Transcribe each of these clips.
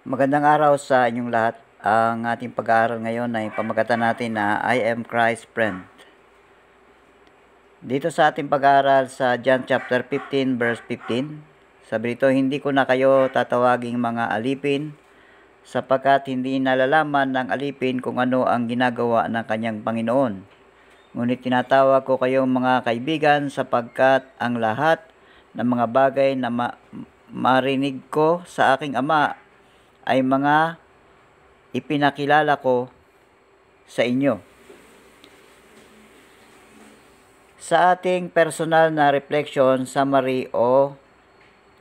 Magandang araw sa inyong lahat. Ang ating pag-aaral ngayon ay pamagatan natin na I am Christ's friend. Dito sa ating pag-aaral sa John chapter 15 verse 15, sabi dito, hindi ko na kayo tatawaging mga alipin sapagkat hindi nalalaman ng alipin kung ano ang ginagawa ng kanyang Panginoon. Ngunit tinatawag ko kayong mga kaibigan sapagkat ang lahat ng mga bagay na marinig ko sa aking Ama ay mga ipinakilala ko sa inyo. Sa ating personal na reflection, summary o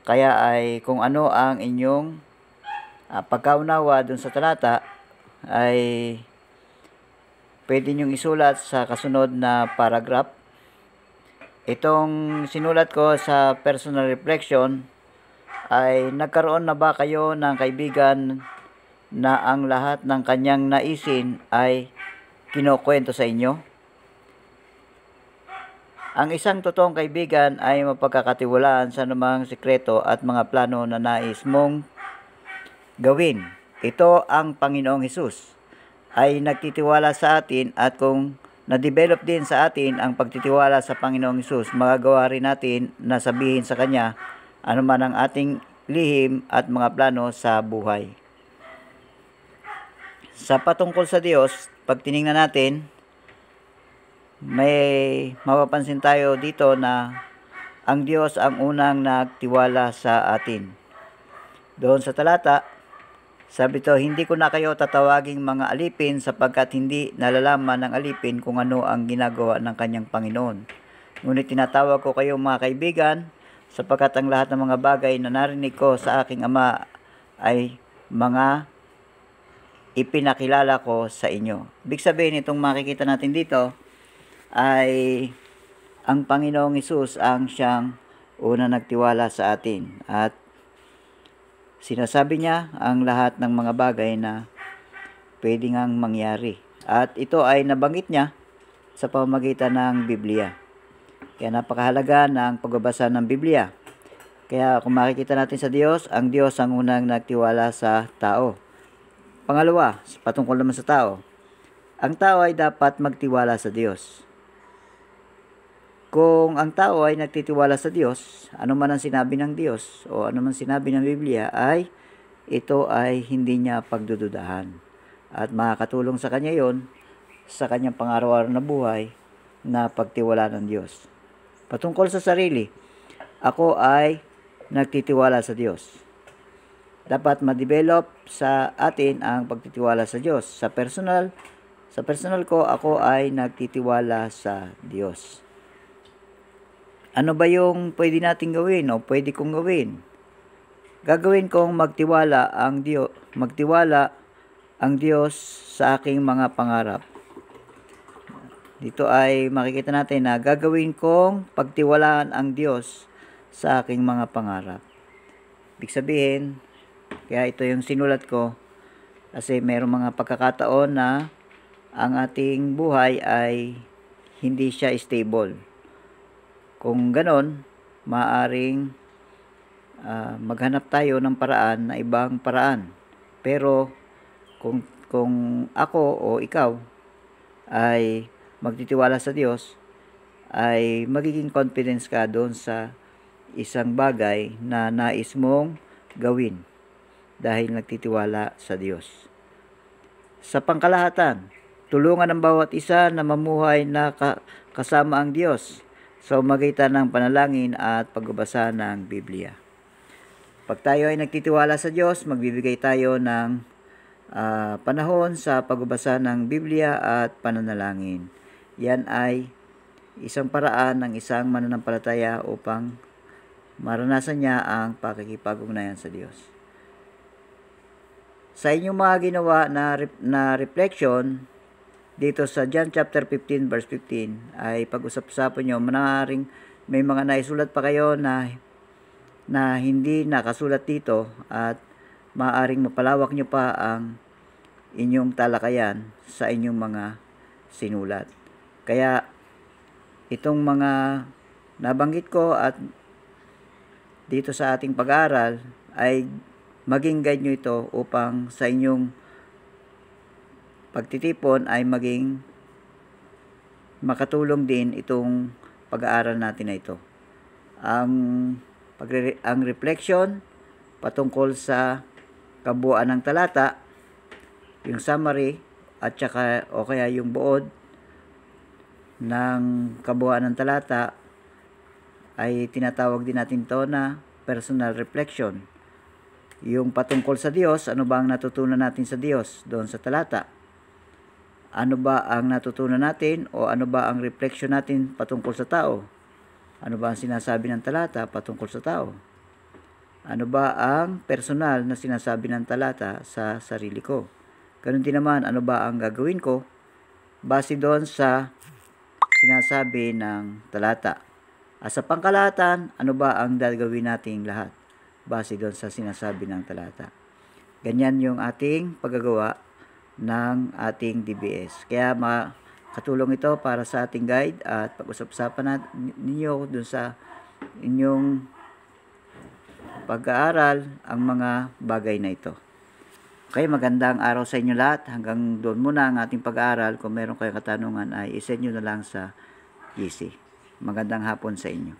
kaya ay kung ano ang inyong pagkaunawa dun sa talata ay pwede nyong isulat sa kasunod na paragraph. Itong sinulat ko sa personal reflection ay nagkaroon na ba kayo ng kaibigan na ang lahat ng kanyang naisin ay kinukwento sa inyo? Ang isang totoong kaibigan ay mapagkakatiwalaan sa anumang sikreto at mga plano na nais mong gawin. Ito ang Panginoong Hesus ay nagtitiwala sa atin, at kung na-develop din sa atin ang pagtitiwala sa Panginoong Hesus, magagawa rin natin na sabihin sa Kanya anuman ang ating lihim at mga plano sa buhay. Sa patungkol sa Diyos, pag tinignan natin, may mapapansin tayo dito na ang Diyos ang unang nagtiwala sa atin. Doon sa talata, sabi to, hindi ko na kayo tatawaging mga alipin sapagkat hindi nalalaman ng alipin kung ano ang ginagawa ng kanyang Panginoon. Ngunit tinatawag ko kayo mga kaibigan sapagkat ang lahat ng mga bagay na narinig ko sa aking Ama ay mga ipinakilala ko sa inyo. Ibig sabihin, itong makikita natin dito ay ang Panginoong Hesus ang siyang una nagtiwala sa atin, at sinasabi niya ang lahat ng mga bagay na pwede ngang mangyari. At ito ay nabanggit niya sa pamamagitan ng Biblia. Kaya napakahalaga ng pagbabasa ng Biblia. Kaya kung makikita natin sa Diyos, ang Diyos ang unang nagtiwala sa tao. Pangalawa, patungkol naman sa tao, ang tao ay dapat magtiwala sa Diyos. Kung ang tao ay nagtitiwala sa Diyos, ano man ang sinabi ng Diyos o ano man sinabi ng Biblia, ay ito ay hindi niya pagdududahan. At makakatulong sa kanya yon sa kanyang pang-araw-araw na buhay na pagtiwala ng Diyos. Patungkol sa sarili, ako ay nagtitiwala sa Diyos. Dapat ma-develop sa atin ang pagtitiwala sa Diyos. Sa personal ko, ako ay nagtitiwala sa Diyos. Ano ba yung pwede nating gawin o pwede kong gawin? Gagawin kong magtiwala ang Diyos sa aking mga pangarap. Dito ay makikita natin na gagawin kong pagtiwalaan ang Diyos sa aking mga pangarap. Ibig sabihin, kaya ito yung sinulat ko kasi mayroong mga pagkakataon na ang ating buhay ay hindi siya stable. Kung ganon, maaaring maghanap tayo ng paraan na ibang paraan. Pero kung ako o ikaw ay magtitiwala sa Diyos, ay magiging confidence ka doon sa isang bagay na nais mong gawin dahil nagtitiwala sa Diyos. Sa pangkalahatan, tulungan ang bawat isa na mamuhay na kasama ang Diyos sa pamamagitan ng panalangin at pagbabasa ng Biblia. Pag tayo ay nagtitiwala sa Diyos, magbibigay tayo ng panahon sa pagbabasa ng Biblia at pananalangin. Yan ay isang paraan ng isang mananampalataya upang maranasan niya ang pakikipag-ugnayan sa Diyos. Sa inyong mga ginawa na reflection, dito sa John chapter 15 verse 15 ay pag-usap-usapan nyo, maaaring may mga naisulat pa kayo na hindi nakasulat dito, at maaaring mapalawak nyo pa ang inyong talakayan sa inyong mga sinulat. Kaya itong mga nabanggit ko at dito sa ating pag-aaral ay maging guide nyo ito upang sa inyong pagtitipon ay maging makatulong din itong pag-aaral natin na ito. Ang reflection patungkol sa kabuuan ng talata, yung summary, at saka o kaya yung buod ng kabuuan ng talata ay tinatawag din natin to na personal reflection. Yung patungkol sa Diyos, ano ba ang natutunan natin sa Diyos doon sa talata? Ano ba ang natutunan natin o ano ba ang reflection natin patungkol sa tao? Ano ba ang sinasabi ng talata patungkol sa tao? Ano ba ang personal na sinasabi ng talata sa sarili ko? Ganun din naman, ano ba ang gagawin ko base doon sa sinasabi ng talata? At sa pangkalahatan, ano ba ang gagawin nating lahat base doon sa sinasabi ng talata? Ganyan yung ating paggagawa ng ating DBS. Kaya makatulong ito para sa ating guide at pag-usap-usapan ninyo doon sa inyong pag-aaral ang mga bagay na ito. Okay, magandang araw sa inyo lahat. Hanggang doon muna ang ating pag-aaral. Kung meron kayong katanungan ay isend nyo na lang sa GC. Magandang hapon sa inyo.